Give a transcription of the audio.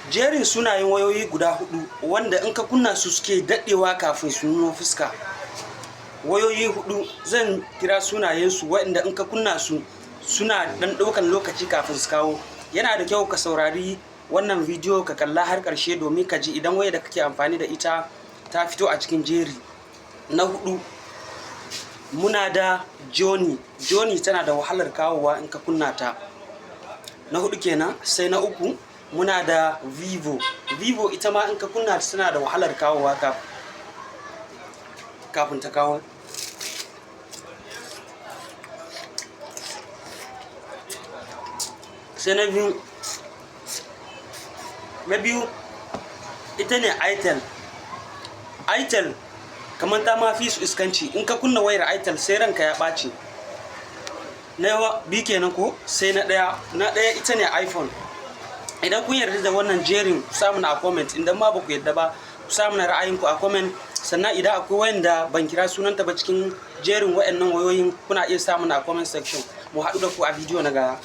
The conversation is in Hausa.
jerin sunayen wayoyi guda 4 wanda in ka kunna su suke daɗewa kafin su nuno fuska. Wayoyi 4 zan kira sunayensu waɗanda in ka kunna su suna ɗan ɗaukan lokaci kafin su kawo. Yana da kyau ka saurari wannan bidiyo ka kalla har ƙarshe domin ka ji idan wayar da kake amfani da ita ta fito a cikin jeri. Na 4 muna da Joni tana da wahalar kawowa in ka kunna ta. Na 4 kenan. Sai na 3 muna da Vivo ita ma in ka kunna ta tana da wahalar kawowa kafin ta kawo. Sai na biyu ita ne Itel kamar ta ma fi su iskanci. In ka kunna wayar Itel sai ranka ya ɓaci. Na biyu kenan ko. Sai na ɗaya ita ne iPhone. Idan kun yarda da wannan jerin ku samu na a comment, idan ma ba ku yarda ba ku samu na ra'ayinku a comment. Sannan idan akwai wanda ban kira sunanta ba cikin jerin waɗannan wayoyin kuna iya samu na a comment section. Mu haɗu da ku a bidiyo na gaba.